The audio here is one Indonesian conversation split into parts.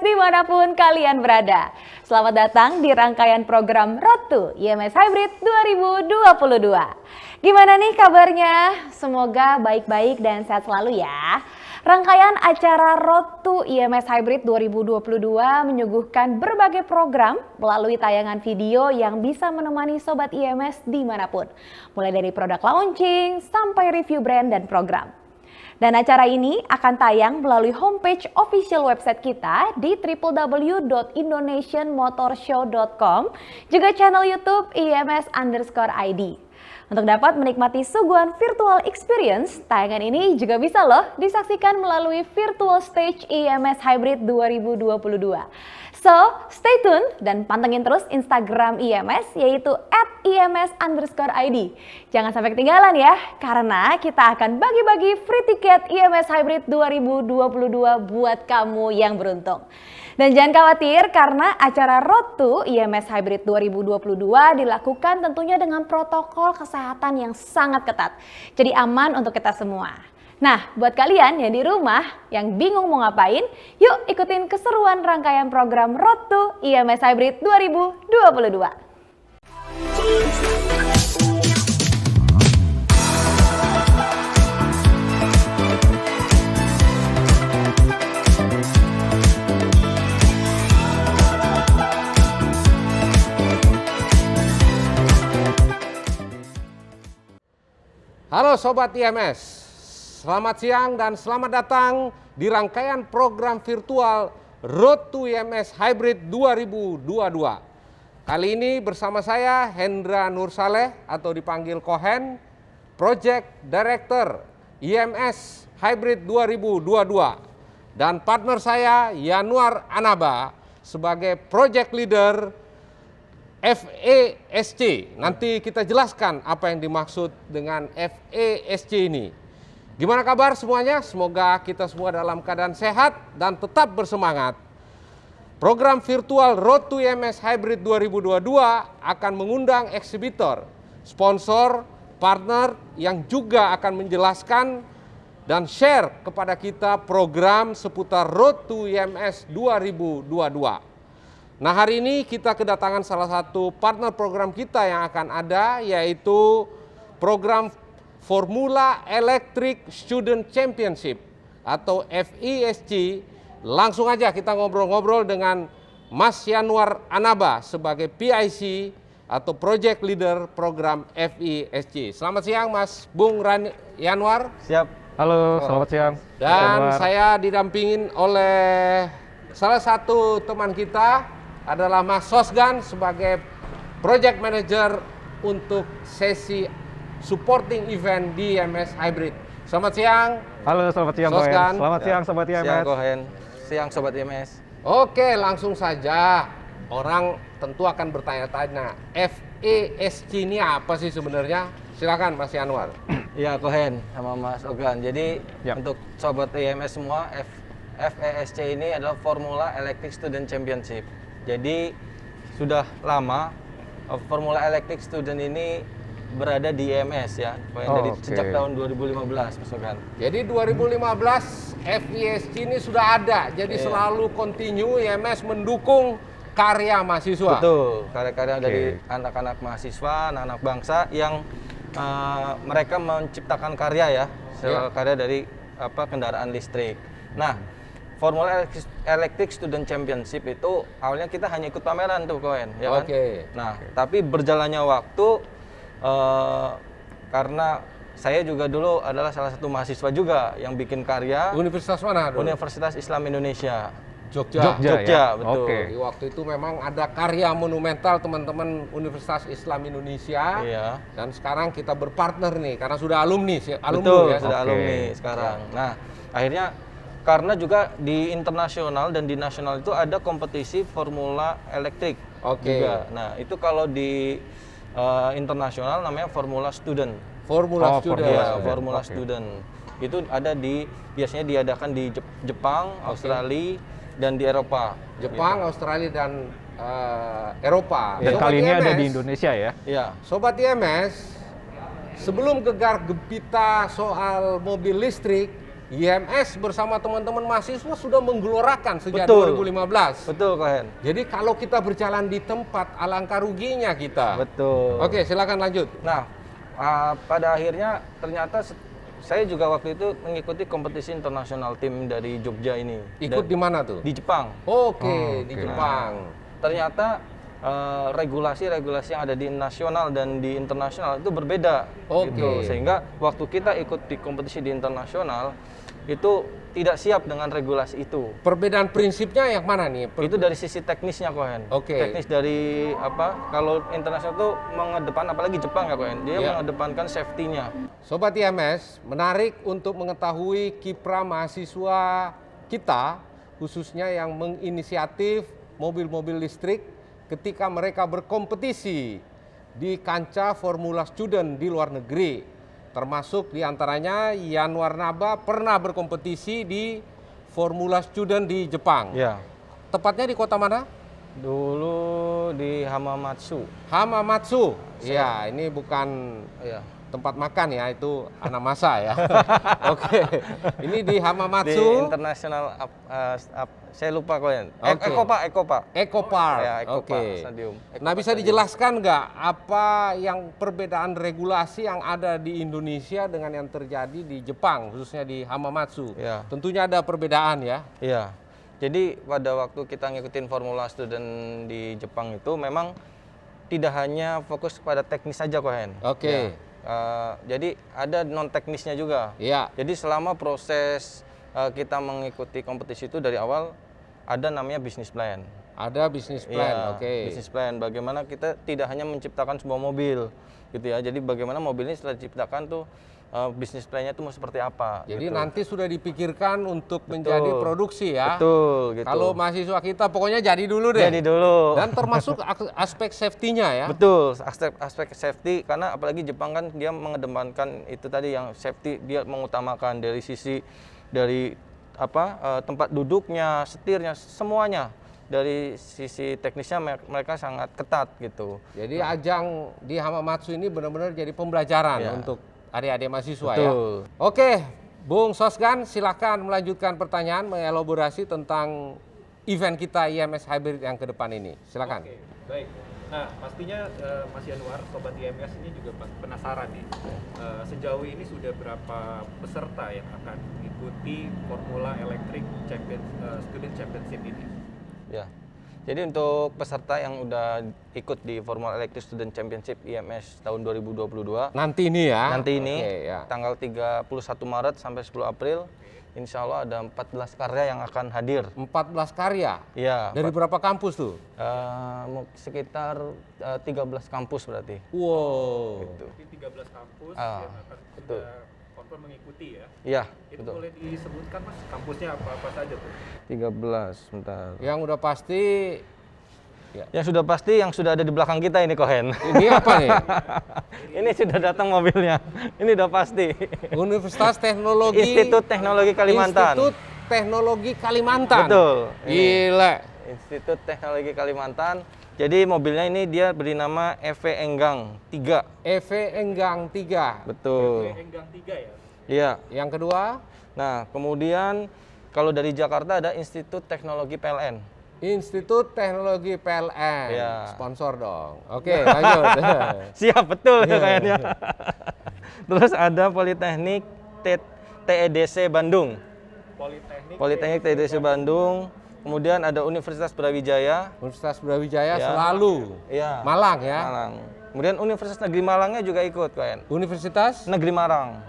dimanapun kalian berada. Selamat datang di rangkaian program Road to IMS Hybrid 2022. Gimana nih kabarnya? Semoga baik-baik dan sehat selalu ya. Rangkaian acara Road to IMS Hybrid 2022 menyuguhkan berbagai program melalui tayangan video yang bisa menemani Sobat IMS dimanapun. Mulai dari produk launching sampai review brand dan program. Dan acara ini akan tayang melalui homepage official website kita di www.indonesianmotorshow.com, juga channel YouTube IMS_ID. Untuk dapat menikmati suguhan virtual experience, tayangan ini juga bisa loh disaksikan melalui virtual stage IMS Hybrid 2022. So, stay tune dan pantengin terus Instagram IMS yaitu @IMS_ID. Jangan sampai ketinggalan ya, karena kita akan bagi-bagi free tiket IMS Hybrid 2022 buat kamu yang beruntung. Dan jangan khawatir karena acara Road to IMS Hybrid 2022 dilakukan tentunya dengan protokol kesehatan yang sangat ketat. Jadi aman untuk kita semua. Nah, buat kalian yang di rumah yang bingung mau ngapain, yuk ikutin keseruan rangkaian program Road to IMS Hybrid 2022. Halo Sobat IMS, selamat siang dan selamat datang di rangkaian program virtual Road to IMS Hybrid 2022. Kali ini bersama saya Hendra Nur Saleh atau dipanggil Kohen, Project Director IMS Hybrid 2022. Dan partner saya Yanuar Anaba sebagai Project Leader FESC. Nanti kita jelaskan apa yang dimaksud dengan FESC ini. Gimana kabar semuanya? Semoga kita semua dalam keadaan sehat dan tetap bersemangat. Program virtual Road to IMS Hybrid 2022 akan mengundang eksibitor, sponsor, partner yang juga akan menjelaskan dan share kepada kita program seputar Road to IMS 2022. Nah, hari ini kita kedatangan salah satu partner program kita yang akan ada, yaitu program Formula Electric Student Championship atau FESC. Langsung aja kita ngobrol-ngobrol dengan Mas Yanuar Anaba sebagai PIC atau Project Leader program FESC. Selamat siang Mas Bung Yanuar. Siap. Halo, selamat siang. Dan saya didampingin oleh salah satu teman kita, adalah Mas Sosgan sebagai Project Manager untuk sesi supporting event di IMS Hybrid. Selamat siang. Halo, selamat siang Sosgan. Selamat siang Sobat IMS. Siang Kohen, siang Sobat IMS. Oke, langsung saja. Orang tentu akan bertanya-tanya, FESC ini apa sih sebenarnya? Silakan Mas Yanuar. Iya Kohen sama Mas Ogan. Jadi untuk Sobat IMS semua, FESC ini adalah Formula Electric Student Championship. Jadi sudah lama Formula Electric Student ini berada di IMS ya, dari sejak tahun 2015 Mas Ogan. Jadi 2015 FESC ini sudah ada, jadi selalu continue IMS mendukung karya mahasiswa. Betul, karya-karya dari anak-anak mahasiswa, anak-anak bangsa yang mereka menciptakan karya karya dari kendaraan listrik. Nah, Formula Electric Student Championship itu awalnya kita hanya ikut pameran tuh Kohen, ya kan? Nah, tapi berjalannya waktu karena saya juga dulu adalah salah satu mahasiswa juga yang bikin karya. Universitas mana dulu? Universitas Islam Indonesia. Jogja ya? Betul. Di waktu itu memang ada karya monumental teman-teman Universitas Islam Indonesia. Iya. Dan sekarang kita berpartner nih karena sudah alumni Betul, ya. sudah alumni sekarang. Nah, akhirnya karena juga di internasional dan di nasional itu ada kompetisi Formula Elektrik juga. Nah, itu kalau di internasional namanya Formula Student. Formula Student. Itu ada biasanya diadakan di Jepang, Australia, dan di Eropa. Jepang, Australia, dan Eropa. Dan kali ini ada di Indonesia ya? Iya. Sobat IMS, sebelum gegar gempita soal mobil listrik, IMS bersama teman-teman mahasiswa sudah menggelorakan sejak Betul. 2015. Betul, Kohen. Jadi kalau kita berjalan di tempat, alangkah ruginya kita. Betul. Oke, silakan lanjut. Nah, pada akhirnya ternyata saya juga waktu itu mengikuti kompetisi internasional tim dari Jogja ini. Ikut di mana tuh? Di Jepang. Oke, di Jepang. Ternyata regulasi-regulasi yang ada di nasional dan di internasional itu berbeda. Oke. Gitu. Sehingga waktu kita ikut di kompetisi di internasional itu tidak siap dengan regulasi itu. Perbedaan prinsipnya yang mana nih? Itu dari sisi teknisnya, Kohen. Oke. Teknis dari apa? Kalau internasional itu mengedepan, apalagi Jepang ya, Kohen. Dia Ya. mengedepankan safety-nya. Sobat IMS, menarik untuk mengetahui kiprah mahasiswa kita, khususnya yang menginisiatif mobil-mobil listrik ketika mereka berkompetisi di kancah Formula Student di luar negeri. Termasuk diantaranya Yan Warnaba pernah berkompetisi di Formula Student di Jepang. Ya. Tepatnya di kota mana? Dulu di Hamamatsu. Hamamatsu. Iya, ini bukan Ya. tempat makan ya, itu Hanamasa ya. Oke, ini di Di Hamamatsu internasional saya lupa, Kohen. Oke. Eko Pak. Eco Park. Ya, Eko Oke. Park Stadium. Eko Nah, Park bisa Stadium. dijelaskan nggak apa yang perbedaan regulasi yang ada di Indonesia dengan yang terjadi di Jepang, khususnya di Hamamatsu? Ya. Tentunya ada perbedaan ya. Iya. Jadi pada waktu kita ngikutin Formula Student di Jepang itu memang tidak hanya fokus pada teknis saja, Kohen. Oke. Jadi ada non teknisnya juga. Iya. Jadi selama proses kita mengikuti kompetisi itu dari awal ada namanya bisnis plan. Ada bisnis plan. Iya, Oke. bisnis plan. Bagaimana kita tidak hanya menciptakan sebuah mobil, gitu ya. Jadi bagaimana mobil ini setelah diciptakan tuh bisnis plan-nya itu mau seperti apa. Jadi gitu. nanti sudah dipikirkan untuk menjadi produksi ya. Betul, gitu. Kalau mahasiswa kita pokoknya jadi dulu deh. Jadi dulu. Dan termasuk aspek safety-nya ya. Betul, aspek safety karena apalagi Jepang kan dia mengedepankan itu tadi yang safety, dia mengutamakan dari sisi dari tempat duduknya, setirnya, semuanya. Dari sisi teknisnya mereka sangat ketat gitu. Jadi ajang di Hamamatsu ini benar-benar jadi pembelajaran Ya. untuk adik-adik mahasiswa Betul. ya. Oke, Bung Sosgan silakan melanjutkan pertanyaan mengelaborasi tentang event kita IMS Hybrid yang ke depan ini. Silakan. Oke, baik. Nah, pastinya Mas Yanuar, Sobat IMS ini juga penasaran nih. Sejauh ini sudah berapa peserta yang akan mengikuti Formula Electric Student Championship ini? Ya. Jadi untuk peserta yang udah ikut di Formula Electric Student Championship IMS tahun 2022 Nanti ini ya. nanti ini Oke, ya. tanggal 31 Maret sampai 10 April insya Allah ada 14 karya yang akan hadir. 14 karya. Iya. Dari berapa kampus tuh? Sekitar 13 kampus berarti. Wow. Gitu. Jadi 13 kampus Ah, yang akan betul. sudah confirm mengikuti ya. Iya, Itu betul. boleh disebutkan Mas, kampusnya apa-apa saja tuh? 13, sebentar. Yang udah pasti Yang sudah pasti yang sudah ada di belakang kita ini, Kohen. ini apa nih? Ini sudah datang mobilnya. Ini udah pasti. Universitas Teknologi Institut Teknologi Kalimantan. Institut Teknologi Kalimantan. Betul. Gila. Institut Teknologi Kalimantan. Jadi mobilnya ini dia beri nama EV Enggang 3. EV Enggang 3. Betul. Enggang 3 ya? Iya. Yang kedua, Nah, kemudian kalau dari Jakarta ada Institut Teknologi PLN. Institut Teknologi PLN. Iya. Sponsor dong. Oke, lanjut. Siap, betul Iya. kayaknya. Terus ada Politeknik TEDC Bandung. Politeknik TEDC Bandung. Kemudian ada Universitas Brawijaya. Universitas Brawijaya Ya. selalu. Iya. Malang ya. Malang. Kemudian Universitas Negeri Malangnya juga ikut, Koen. Universitas Negeri Malang.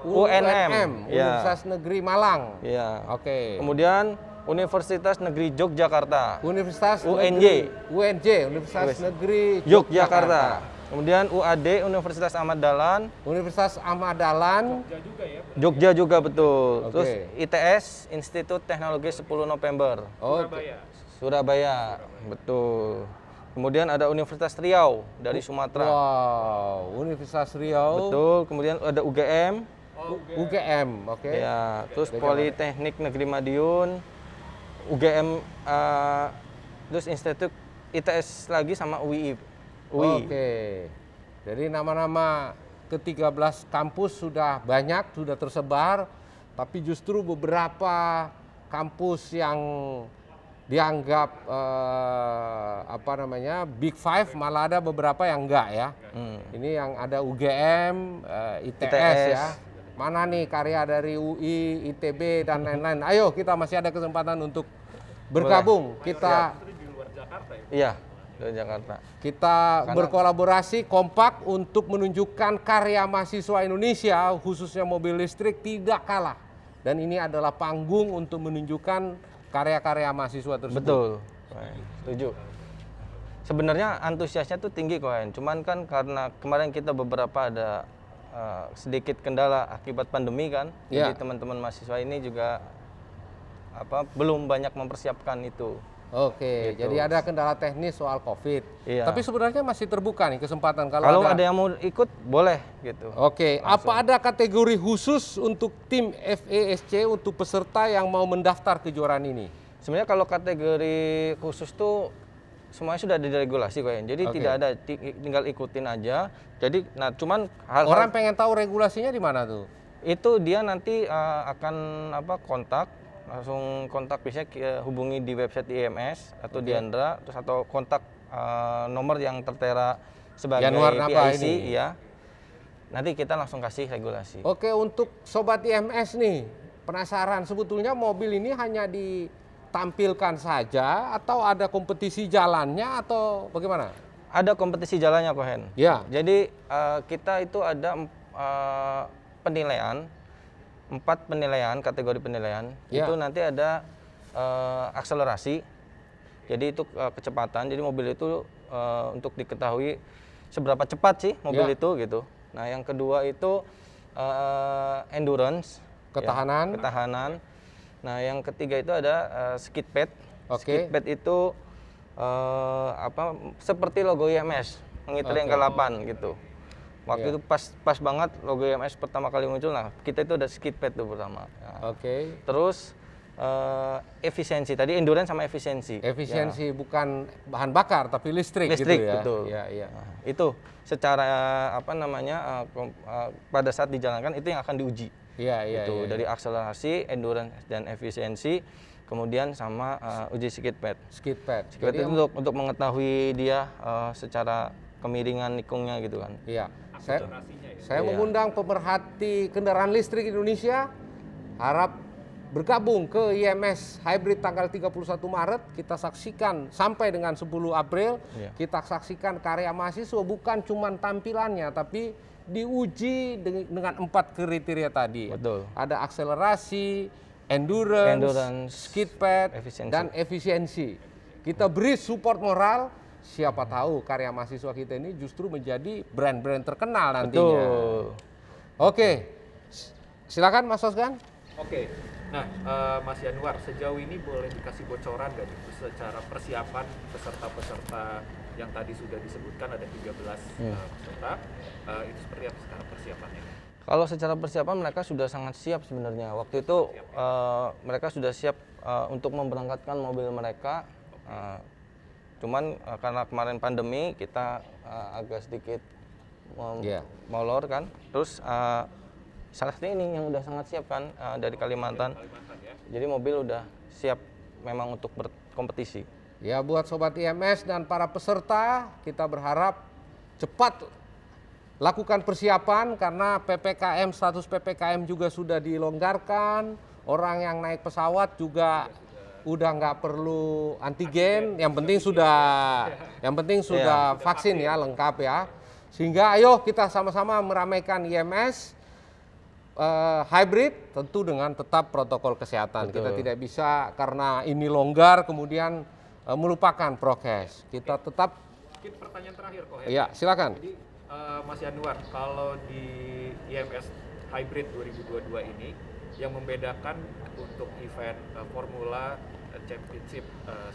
UNM. Ya. Universitas Negeri Malang. Iya. Oke. Kemudian Universitas Negeri Yogyakarta. Universitas UNJ. Universitas Wes. Negeri Yogyakarta. Kemudian UAD Universitas Ahmad Dahlan. Universitas Ahmad Dahlan. Jogja juga betul. Oke. Terus ITS Institut Teknologi 10 November. Oh, Surabaya. Betul. Kemudian ada Universitas Riau dari Sumatera. wow, Universitas Riau. Betul. Kemudian ada UGM. UGM, oke. Ya, terus Politeknik Negeri Madiun. UGM terus Institut ITS lagi sama UI. Oke. Jadi nama-nama ke-13 kampus sudah banyak, sudah tersebar tapi justru beberapa kampus yang dianggap apa namanya Big Five, malah ada beberapa yang enggak ya. Ini yang ada UGM, ITS ya. Mana nih karya dari UI, ITB dan lain-lain. Ayo, kita masih ada kesempatan untuk bergabung. Kita Itu di luar Jakarta ya. Iya, dari Jakarta. kita berkolaborasi kompak untuk menunjukkan karya mahasiswa Indonesia, khususnya mobil listrik, tidak kalah. Dan ini adalah panggung untuk menunjukkan karya-karya mahasiswa tersebut. Betul, setuju. Sebenarnya antusiasnya tuh tinggi Kohen, cuman kan karena kemarin kita beberapa ada sedikit kendala akibat pandemi kan, Ya. jadi teman-teman mahasiswa ini juga belum banyak mempersiapkan itu. Oke, Gitu. jadi ada kendala teknis soal COVID. Iya. Tapi sebenarnya masih terbuka nih kesempatan Kalau ada yang mau ikut boleh gitu. Oke, apa ada kategori khusus untuk tim FESC untuk peserta yang mau mendaftar kejuaraan ini? Sebenarnya kalau kategori khusus tuh semuanya sudah diregulasi Kohen, jadi Oke. tidak ada, tinggal ikutin aja. Jadi, nah cuman hal-hal Orang pengen tahu regulasinya di mana tuh? itu dia nanti akan kontak, langsung kontak, bisa hubungi di website IMS atau di Andra, terus atau kontak nomor yang tertera sebagai Januar apa PIC ini? ya. Nanti kita langsung kasih regulasi. Oke, untuk sobat IMS nih, penasaran sebetulnya mobil ini hanya ditampilkan saja atau ada kompetisi jalannya atau bagaimana? Ada kompetisi jalannya Kohen. Ya. Jadi kita itu ada penilaian, 4 penilaian, kategori penilaian. Ya. Itu nanti ada akselerasi, jadi itu kecepatan. Jadi mobil itu untuk diketahui seberapa cepat sih mobil Ya. itu gitu. Nah yang kedua itu endurance, Ketahanan. ya, ketahanan. Nah yang ketiga itu ada skid pad. Oke. Skid pad itu seperti logo IMS, mengitari Oke. angka 8 gitu. Waktu Iya. itu pas banget logo IMS pertama kali muncul. Nah kita itu ada skid pad tuh pertama. Nah, Oke. terus efisiensi, tadi endurance sama efisiensi. Efisiensi bukan bahan bakar tapi listrik, Listrik, gitu ya. betul. Iya, iya. Nah, itu secara pada saat dijalankan itu yang akan diuji. Iya, iya, Itu iya, dari akselerasi, endurance dan efisiensi, kemudian sama uji skid pad. skid pad. Skid pad Jadi itu untuk mengetahui dia secara kemiringan nikungnya gitu kan. iya. Akselerasinya ya. Saya Iya. mengundang pemerhati kendaraan listrik Indonesia, harap bergabung ke IMS Hybrid tanggal 31 Maret. Kita saksikan sampai dengan 10 April. Iya. Kita saksikan karya mahasiswa, bukan cuma tampilannya, tapi diuji dengan 4 kriteria tadi. Betul. Ada akselerasi, endurance, skid pad, efisiensi. dan efisiensi. Kita beri support moral. Siapa tahu karya mahasiswa kita ini justru menjadi brand-brand terkenal nantinya. Betul. Oke, silakan Mas Osgan. Oke, nah Mas Yanuar, sejauh ini boleh dikasih bocoran nggak nih secara persiapan peserta-peserta yang tadi sudah disebutkan ada 13 peserta, itu seperti apa sekarang persiapannya? Kalau secara persiapan mereka sudah sangat siap sebenarnya. Waktu itu mereka sudah siap untuk memberangkatkan mobil mereka. Cuman karena kemarin pandemi kita agak sedikit Iya. molor kan. Terus salah satu ini yang udah sangat siap kan dari Kalimantan. Jadi mobil udah siap memang untuk berkompetisi. Ya, buat Sobat IMS dan para peserta, kita berharap cepat lakukan persiapan karena PPKM, status PPKM juga sudah dilonggarkan. Orang yang naik pesawat juga udah nggak perlu antigen, yang penting sudah vaksin ya, lengkap ya. Sehingga ayo kita sama-sama meramaikan IMS hybrid, tentu dengan tetap protokol kesehatan. Betul. Kita tidak bisa karena ini longgar kemudian melupakan prokes. Kita tetap. Mungkin pertanyaan terakhir kok ya. Ya, silakan. Jadi Mas Yanuar, kalau di IMS Hybrid 2022 ini yang membedakan untuk event Formula Championship,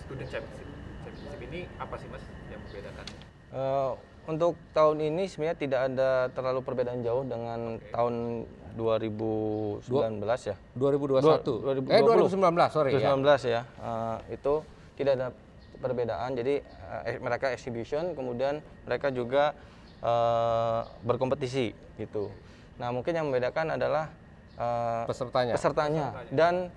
Student Championship ini apa sih Mas yang membedakan? Untuk tahun ini sebenarnya tidak ada terlalu perbedaan jauh dengan tahun 2019 ya. 2021. 2019, sorry. 2019 ya. Itu tidak ada perbedaan. Jadi mereka exhibition, kemudian mereka juga berkompetisi gitu. Nah mungkin yang membedakan adalah pesertanya. Dan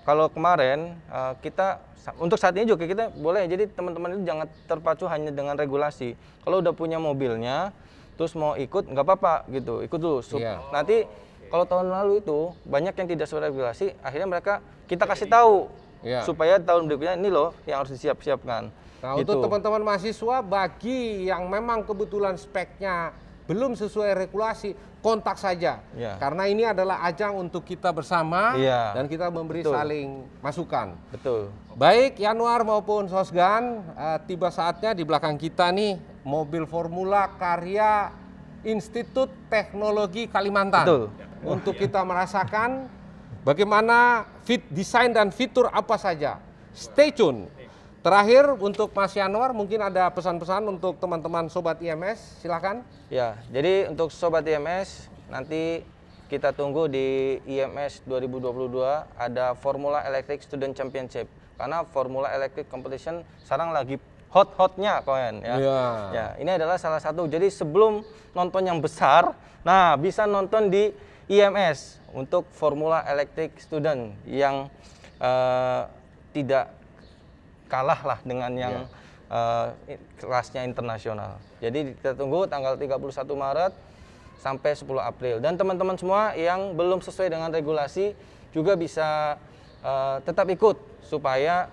kalau kemarin kita untuk saat ini juga kita boleh, jadi teman-teman itu jangan terpacu hanya dengan regulasi. Kalau udah punya mobilnya terus mau ikut nggak apa-apa gitu, ikut dulu. Nanti kalau tahun lalu itu banyak yang tidak sesuai regulasi, akhirnya kita kasih tahu supaya tahun berikutnya ini loh yang harus disiapkan. Nah, gitu. untuk teman-teman mahasiswa, bagi yang memang kebetulan speknya belum sesuai regulasi, kontak saja. Karena ini adalah ajang untuk kita bersama dan kita memberi saling masukan. Betul. Baik Yanuar maupun Sosgan, tiba saatnya di belakang kita nih mobil Formula karya Institut Teknologi Kalimantan. Betul. Untuk kita merasakan bagaimana desain dan fitur apa saja. Stay tune. Terakhir untuk Mas Yanuar, mungkin ada pesan-pesan untuk teman-teman Sobat IMS, silakan. Ya, jadi untuk Sobat IMS, nanti kita tunggu di IMS 2022 ada Formula Electric Student Championship. Karena Formula Electric Competition sekarang lagi hot-hotnya, Koen. Ya, ini adalah salah satu. Jadi sebelum nonton yang besar, nah bisa nonton di IMS untuk Formula Electric Student yang tidak kalah lah dengan yang kelasnya internasional. Jadi kita tunggu tanggal 31 Maret sampai 10 April. Dan teman-teman semua yang belum sesuai dengan regulasi juga bisa tetap ikut supaya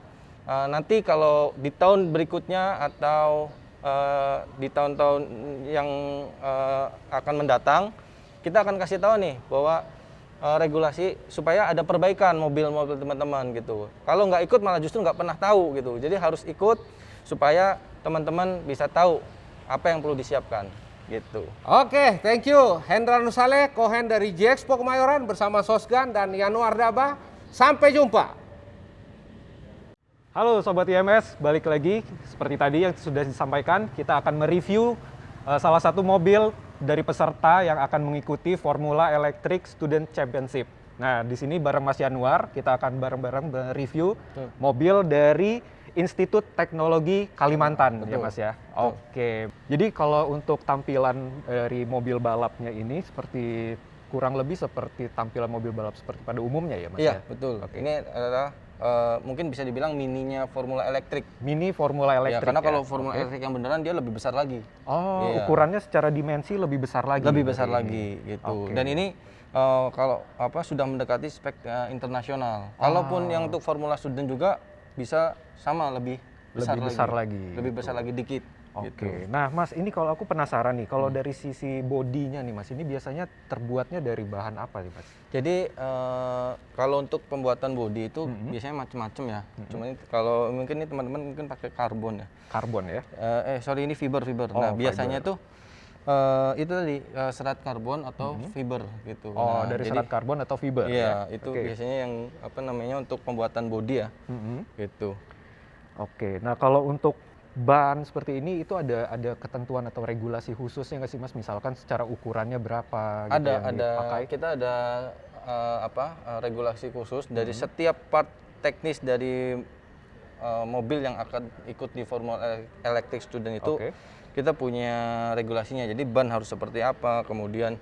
nanti kalau di tahun berikutnya atau di tahun-tahun yang akan mendatang, kita akan kasih tahu nih bahwa regulasi supaya ada perbaikan mobil-mobil teman-teman gitu. Kalau nggak ikut malah justru nggak pernah tahu gitu. Jadi harus ikut supaya teman-teman bisa tahu apa yang perlu disiapkan gitu. Oke, thank you. Hendra Nusale, Kohen dari J-Expo Kemayoran bersama Sosgan dan Yanuar Daba. Sampai jumpa. Halo Sobat IMS, balik lagi. Seperti tadi yang sudah disampaikan, kita akan mereview salah satu mobil dari peserta yang akan mengikuti Formula Electric Student Championship. Nah, di sini bareng Mas Yanuar, kita akan bareng-bareng mereview mobil dari Institut Teknologi Kalimantan, ya Mas ya. Oke. Jadi kalau untuk tampilan dari mobil balapnya ini kurang lebih seperti tampilan mobil balap seperti pada umumnya ya Mas ya? Iya, betul. Ini adalah mungkin bisa dibilang mininya Formula Elektrik. Mini Formula Elektrik. Ya, karena kalau Formula Elektrik yang beneran dia lebih besar lagi. Oh, ukurannya secara dimensi lebih besar lagi. Lebih besar lagi gitu. Dan ini kalau sudah mendekati spek internasional. Kalaupun yang untuk Formula Student juga bisa sama lebih besar lagi. Lebih besar lagi dikit. Oke. Nah, Mas, ini kalau aku penasaran nih, kalau dari sisi bodinya nih, Mas, ini biasanya terbuatnya dari bahan apa nih, Mas? Jadi kalau untuk pembuatan bodi itu biasanya macam-macam ya. Cuma kalau mungkin ini teman-teman mungkin pakai karbon ya. Karbon ya? Sorry, ini fiber. Nah, biasanya tuh itu tadi serat karbon atau fiber gitu. Oh, nah, dari jadi, serat karbon atau fiber? Iya, itu biasanya yang untuk pembuatan bodi ya. Gitu. Oke. Nah, kalau untuk ban seperti ini itu ada ketentuan atau regulasi khususnya nggak sih Mas? Misalkan secara ukurannya berapa? Gitu yang dipakai? Kita ada regulasi khusus dari setiap part teknis dari mobil yang akan ikut di Formula Electric Student itu. Kita punya regulasinya. Jadi ban harus seperti apa, kemudian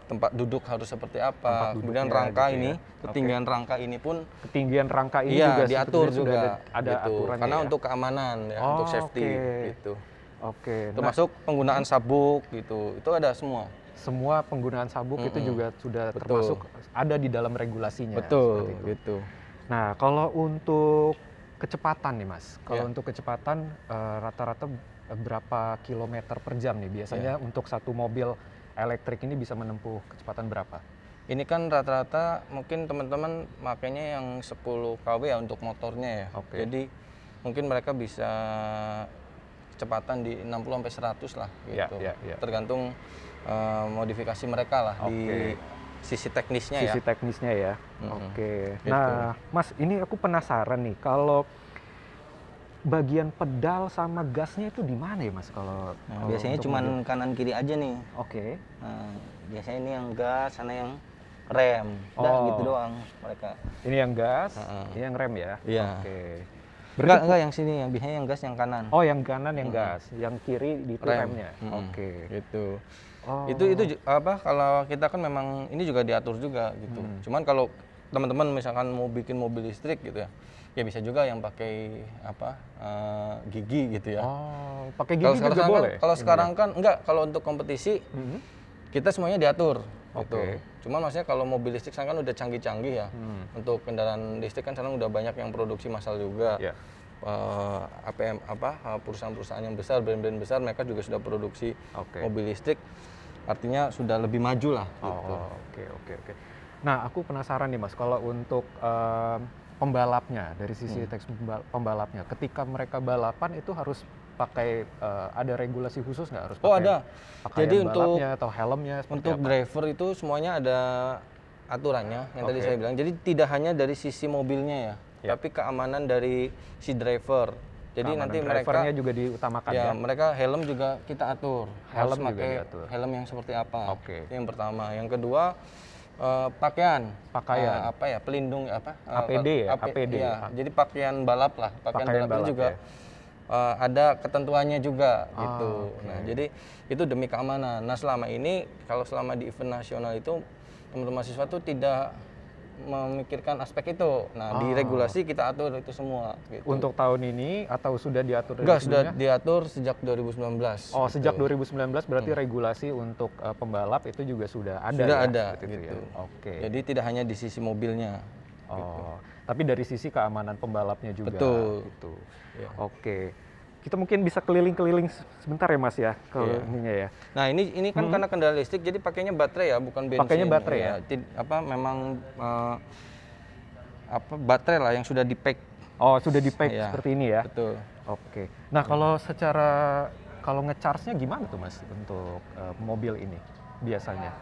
tempat duduk harus seperti apa, kemudian rangka gitu ini, ya. ketinggian rangka ini pun ketinggian rangka ini juga diatur sudah ada gitu. aturannya Karena ya? untuk keamanan ya, untuk safety gitu. Oke. Termasuk penggunaan sabuk gitu, itu ada semua. Semua penggunaan sabuk itu juga sudah termasuk ada di dalam regulasinya. Betul, gitu. Nah, kalau untuk kecepatan nih Mas, kalau untuk kecepatan rata-rata berapa kilometer per jam nih biasanya untuk satu mobil elektrik ini bisa menempuh kecepatan berapa? Ini kan rata-rata mungkin teman-teman makanya yang 10 kW ya untuk motornya ya. Jadi mungkin mereka bisa kecepatan di 60 sampai 100 lah gitu. Tergantung modifikasi mereka lah di sisi teknisnya ya. Sisi teknisnya ya. Gitu. Nah, Mas, ini aku penasaran nih kalau bagian pedal sama gasnya itu di mana ya Mas kalau biasanya cuma kanan kiri aja nih. Nah, biasanya ini yang gas, sana yang rem. Udah gitu doang mereka. Ini yang gas, ini yang rem ya. Iya. Enggak yang sini, yang biasanya yang gas yang kanan. Oh, yang kanan yang gas, yang kiri di Rem. remnya. Oke. Gitu. Oh. Itu apa kalau kita kan memang ini juga diatur juga gitu. Cuman kalau teman-teman misalkan mau bikin mobil listrik gitu ya, ya bisa juga yang pakai apa gigi gitu ya. Oh, pakai Kalau gigi sekarang juga kan, boleh. kalau sekarang kan enggak, kalau untuk kompetisi kita semuanya diatur gitu. Oke. Cuman maksudnya kalau mobil listrik sekarang kan udah canggih-canggih ya. Untuk kendaraan listrik kan sekarang udah banyak yang produksi massal juga. Ya. Perusahaan-perusahaan yang besar, brand-brand besar mereka juga sudah produksi Oke. mobil listrik. Artinya sudah lebih maju lah gitu. Oh, oke. Nah, aku penasaran nih Mas, kalau untuk pembalapnya dari sisi teks pembalapnya, ketika mereka balapan itu harus pakai ada regulasi khusus nggak, harus pakai Oh, ada. pakaian Jadi untuk balapnya atau helmnya seperti Untuk apa? driver itu semuanya ada aturannya yang tadi Oke. saya bilang. Jadi tidak hanya dari sisi mobilnya ya, tapi keamanan dari si driver. Jadi Keamanan nanti mereka drivernya juga diutamakan ya. mereka helm juga kita atur. Helm Harus juga pakai diatur. helm yang seperti apa. Oke. Itu yang pertama. Yang kedua pakaian. Pakaian. Apa ya? Pelindung apa? APD ya? APD. Iya. Jadi pakaian balap lah. Pakaian balap balap itu juga ya. ada ketentuannya juga gitu. oke. Nah, jadi itu demi keamanan. Nah, selama ini kalau selama di event nasional itu teman-teman mahasiswa tuh tidak memikirkan aspek itu. Nah, di regulasi kita atur itu semua gitu. Untuk tahun ini atau sudah diatur dari Enggak, sudah sebelumnya? diatur sejak 2019. Oh, sejak gitu. 2019 berarti regulasi untuk pembalap itu juga sudah ada Sudah ya? ada Seperti itu gitu. ya? Oke. Jadi tidak hanya di sisi mobilnya. Oh, tapi dari sisi keamanan pembalapnya juga. Betul. Gitu. Iya. Oke. Kita mungkin bisa keliling-keliling sebentar ya Mas ya, ke Iya. ininya ya. Nah, ini kan karena kendaraan listrik jadi pakainya baterai ya, bukan bensin. Pakainya baterai ya? Memang baterai lah yang sudah di-pack. Oh, sudah di-pack Iya. seperti ini ya. Betul. Oke. Nah, kalau nge-charge-nya gimana tuh Mas untuk mobil ini biasanya?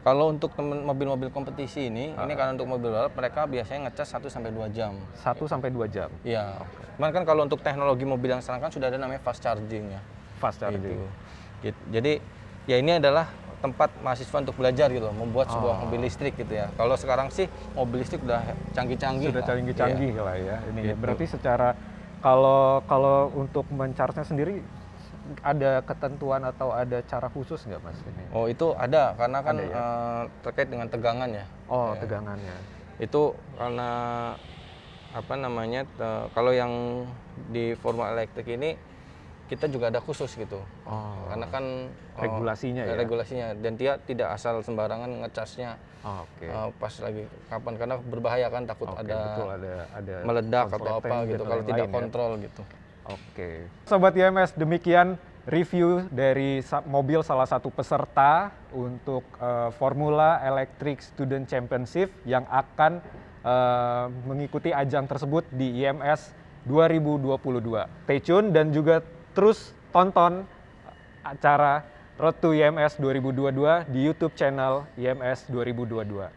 Kalau untuk mobil-mobil kompetisi ini karena untuk mobil balap mereka biasanya ngecas 1 sampai 2 jam. 1 sampai 2 jam Iya. Cuman kan kalau untuk teknologi mobil yang sekarang kan sudah ada namanya fast charging ya. fast charging. Gitu. Jadi ya ini adalah tempat mahasiswa untuk belajar gitu loh, membuat sebuah mobil listrik gitu ya. Kalau sekarang sih mobil listrik udah canggih-canggih. Sudah lah. canggih-canggih Iya. lah ya ini. Gitu. Berarti secara kalau untuk men-charge-nya sendiri ada ketentuan atau ada cara khusus nggak Mas ini? Oh, itu ada karena kan Ada ya? terkait dengan tegangan ya. Oh, Ya. tegangannya. Itu karena apa namanya kalau yang di Formula Elektrik ini kita juga ada khusus gitu. Oh. Karena kan Regulasinya ya? Regulasinya dan dia tidak asal sembarangan ngecasnya Oh, oke. pas lagi kapan karena berbahaya kan takut Oke, ada betul ada meledak atau konsleting apa dan gitu kalau tidak lain-lain ya. kontrol gitu. Oke. Sobat IMS, demikian review dari mobil salah satu peserta untuk Formula Electric Student Championship yang akan mengikuti ajang tersebut di IMS 2022. Stay tune dan juga terus tonton acara Road to IMS 2022 di YouTube channel IMS 2022.